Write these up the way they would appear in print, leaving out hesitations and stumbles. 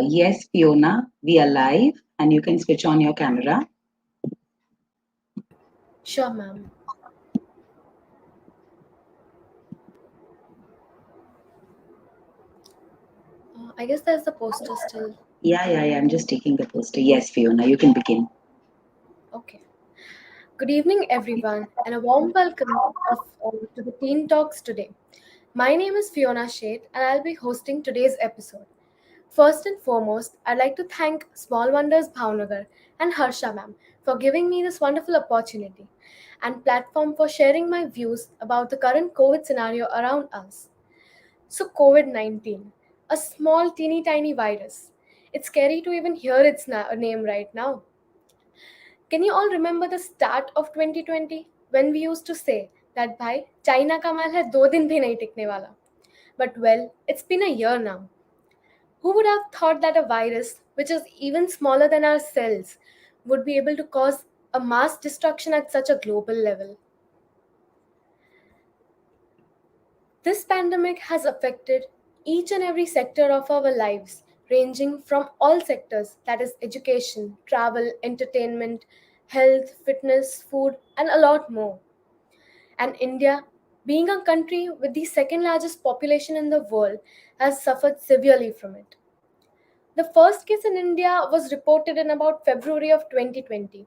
Yes, Fiona, we are live and you can switch on your camera. Sure, ma'am. I guess there's the poster still. Yeah, I'm just taking the poster. Yes, Fiona, you can begin. Okay. Good evening, everyone, and a warm welcome to the Teen Talks today. My name is Fiona Sheth, and I'll be hosting today's episode. First and foremost, I'd like to thank Small Wonders Bhavnagar and Harsha ma'am for giving me this wonderful opportunity and platform for sharing my views about the current COVID scenario around us. So, COVID 19, a small, teeny tiny virus. It's scary to even hear its name right now. Can you all remember the start of 2020 when we used to say that bhai China का माल है 2 दिन भी नहीं टिकने वाला? But well, it's been a year now. Who would have thought that a virus, which is even smaller than our cells, would be able to cause a mass destruction at such a global level? This pandemic has affected each and every sector of our lives, ranging from all sectors, that is, education, travel, entertainment, health, fitness, food, and a lot more. And India, being a country with the second largest population in the world, has suffered severely from it. The first case in India was reported in about February of 2020,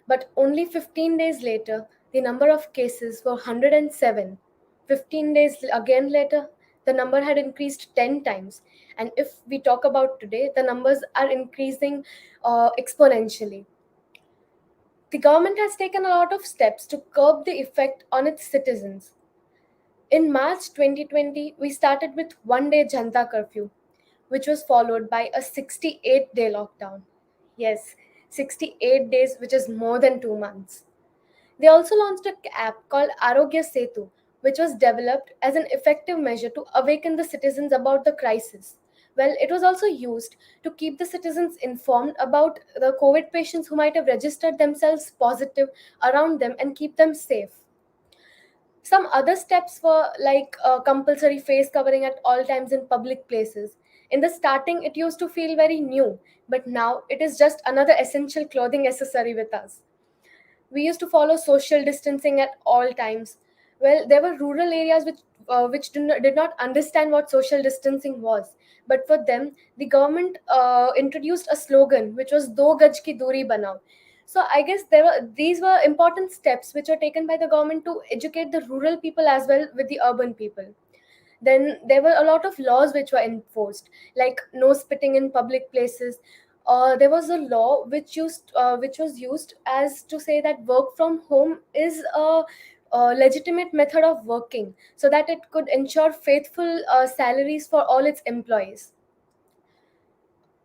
but only 15 days later, the number of cases were 107. 15 days again later, the number had increased 10 times. And if we talk about today, the numbers are increasing exponentially. The government has taken a lot of steps to curb the effect on its citizens. In March 2020, we started with one day Janta curfew, which was followed by a 68-day lockdown. Yes, 68 days, which is more than 2 months. They also launched an app called Arogya Setu, which was developed as an effective measure to awaken the citizens about the crisis. Well, it was also used to keep the citizens informed about the COVID patients who might have registered themselves positive around them and keep them safe. Some other steps were like compulsory face covering at all times in public places. In the starting, it used to feel very new, but now it is just another essential clothing accessory with us. We used to follow social distancing at all times. Well, there were rural areas which did not understand what social distancing was. But for them, the government introduced a slogan which was "Do gaj ki duri banao." So I guess these were important steps which were taken by the government to educate the rural people as well with the urban people. Then there were a lot of laws which were enforced, like no spitting in public places. There was a law which was used as to say that work from home is a legitimate method of working, so that it could ensure faithful salaries for all its employees.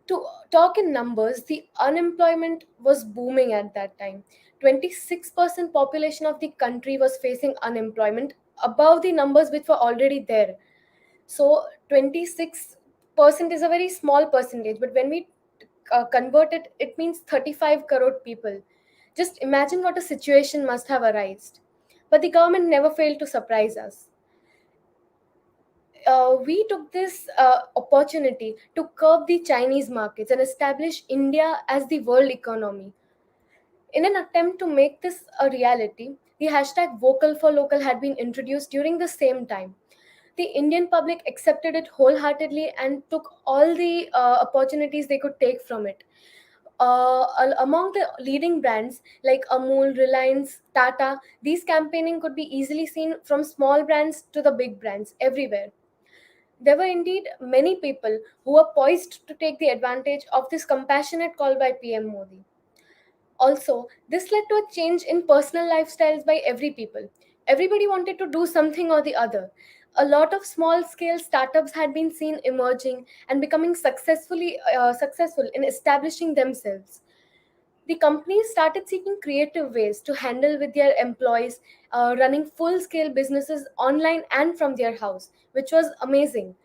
To talk in numbers, the unemployment was booming at that time. 26% population of the country was facing unemployment, above the numbers which were already there. So 26% is a very small percentage, but when we convert it, it means 35 crore people. Just imagine what a situation must have arisen. But the government never failed to surprise us. We took this opportunity to curb the Chinese markets and establish India as the world economy. In an attempt to make this a reality, the hashtag vocal for local had been introduced during the same time. The Indian public accepted it wholeheartedly and took all the opportunities they could take from it. Among the leading brands like Amul, Reliance, Tata, these campaigning could be easily seen from small brands to the big brands everywhere. There were indeed many people who were poised to take the advantage of this compassionate call by PM Modi. Also, this led to a change in personal lifestyles by every people. Everybody wanted to do something or the other. A lot of small scale startups had been seen emerging and becoming successful in establishing themselves. The companies started seeking creative ways to handle with their employees, running full scale businesses online and from their house, which was amazing.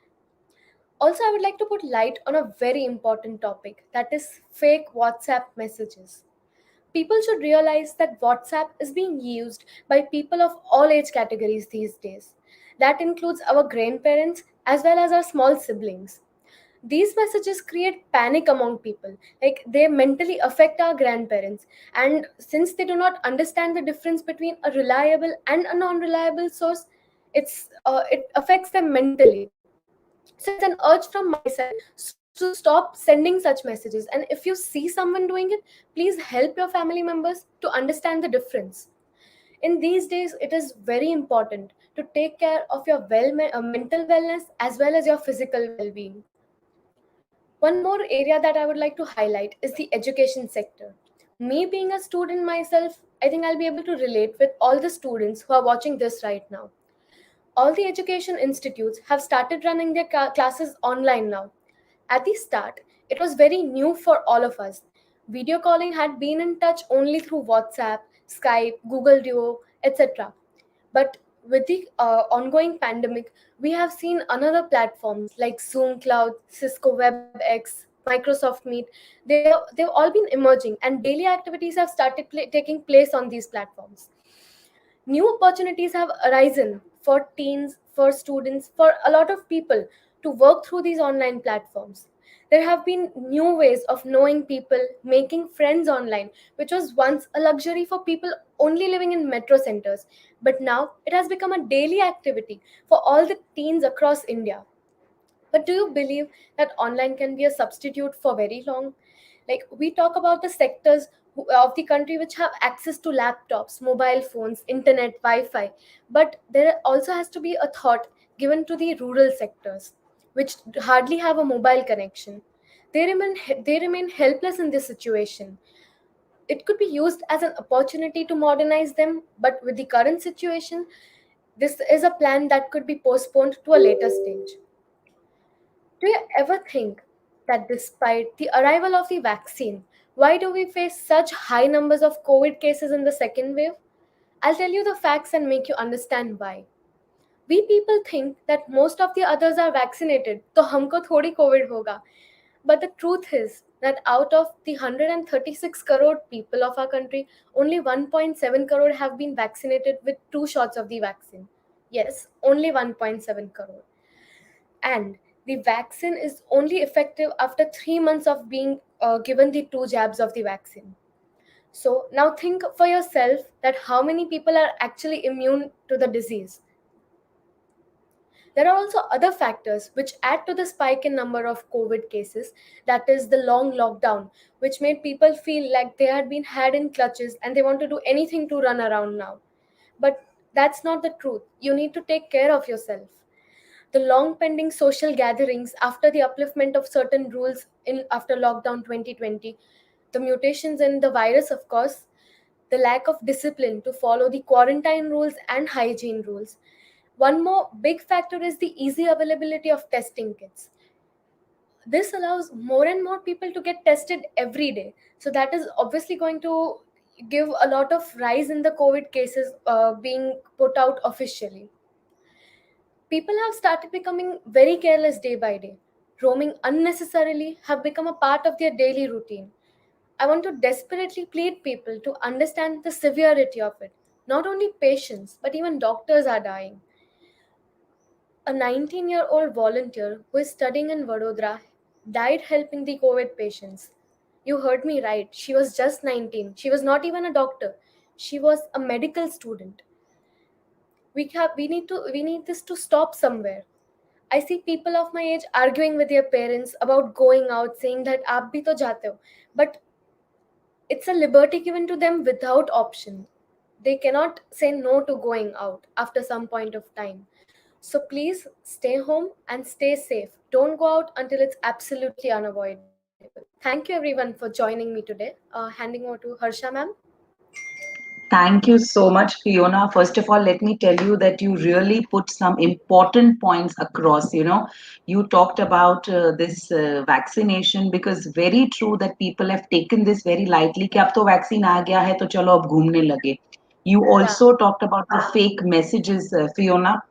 Also, I would like to put light on a very important topic, that is fake WhatsApp messages. People should realize that WhatsApp is being used by people of all age categories these days. That includes our grandparents as well as our small siblings. These messages create panic among people, like they mentally affect our grandparents, and since they do not understand the difference between a reliable and a non-reliable source, it affects them mentally. So it's an urge from my side to stop sending such messages, and if you see someone doing it, please help your family members to understand the difference. In these days, it is very important to take care of your mental wellness as well as your physical well-being. One more area that I would like to highlight is the education sector. Me being a student myself, I think I'll be able to relate with all the students who are watching this right now. All the education institutes have started running their classes online now. At the start, it was very new for all of us. Video calling had been in touch only through WhatsApp, Skype, Google Duo, etc. But with the ongoing pandemic, we have seen another platforms like Zoom Cloud, Cisco WebEx, Microsoft Meet. They've all been emerging, and daily activities have started taking place on these platforms. New opportunities have arisen for teens, for students, for a lot of people to work through these online platforms. There have been new ways of knowing people, making friends online, which was once a luxury for people only living in metro centers. But now it has become a daily activity for all the teens across India. But do you believe that online can be a substitute for very long? Like we talk about the sectors of the country which have access to laptops, mobile phones, internet, Wi-Fi, but there also has to be a thought given to the rural sectors, which hardly have a mobile connection. They remain helpless in this situation. It could be used as an opportunity to modernize them, but with the current situation, this is a plan that could be postponed to a later stage. Do you ever think that despite the arrival of the vaccine, why do we face such high numbers of COVID cases in the second wave? I'll tell you the facts and make you understand why. We people think that most of the others are vaccinated, तो हमको थोड़ी COVID होगा. But the truth is that out of the 136 crore people of our country, only 1.7 crore have been vaccinated with two shots of the vaccine. Yes, only 1.7 crore. And the vaccine is only effective after 3 months of being given the two jabs of the vaccine. So now think for yourself that how many people are actually immune to the disease. There are also other factors which add to the spike in number of COVID cases, that is the long lockdown, which made people feel like they had been had in clutches and they want to do anything to run around now. But that's not the truth. You need to take care of yourself. The long pending social gatherings after the upliftment of certain rules in after lockdown 2020, the mutations in the virus, of course, the lack of discipline to follow the quarantine rules and hygiene rules. One more big factor is the easy availability of testing kits. This allows more and more people to get tested every day. So that is obviously going to give a lot of rise in the COVID cases being put out officially. People have started becoming very careless day by day. Roaming unnecessarily have become a part of their daily routine. I want to desperately plead people to understand the severity of it. Not only patients, but even doctors are dying. A 19-year-old volunteer who is studying in Vadodara died helping the COVID patients. You heard me right. She was just 19. She was not even a doctor. She was a medical student. We need this to stop somewhere. I see people of my age arguing with their parents about going out, saying that aap bhi to jate ho. But it's a liberty given to them without option. They cannot say no to going out after some point of time. So please stay home and stay safe. Don't go out until it's absolutely unavoidable. Thank you everyone for joining me today. Handing over to Harsha ma'am. Thank you so much, Fiona. First of all, let me tell you that you really put some important points across. You talked about this vaccination, because very true that people have taken this very lightly. कि अब तो vaccine आ गया है तो चलो अब घूमने लगे. You Yeah. also talked about the fake messages, Fiona.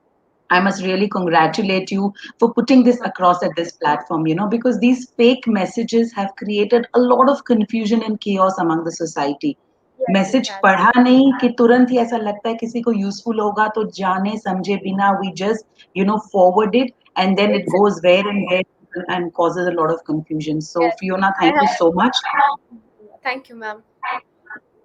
I must really congratulate you for putting this across at this platform, because these fake messages have created a lot of confusion and chaos among the society. Yes, it message has. पढ़ा नहीं कि तुरंत ही ऐसा लगता है किसी को useful होगा तो जाने समझे बिना we just forward it and then it It's goes where and where. and causes a lot of confusion. So, Yes. Fiona, I thank you so much. Thank you, ma'am.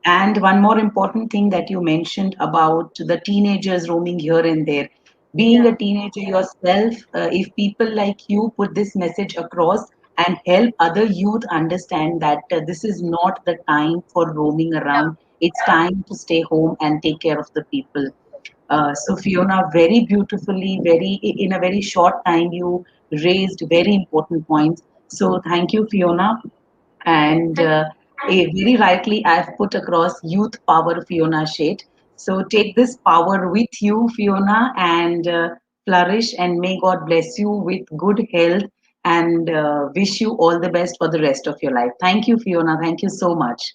And one more important thing that you mentioned about the teenagers roaming here and there. Being Yeah. a teenager yourself, if people like you put this message across and help other youth understand that this is not the time for roaming Yeah. around, it's time to stay home and take care of the people. So Fiona, very beautifully, very in a very short time, you raised very important points. So thank you, Fiona. And Thank very rightly, I've put across youth power, Fiona Sheth. So take this power with you, Fiona, and flourish. And may God bless you with good health and wish you all the best for the rest of your life. Thank you, Fiona. Thank you so much.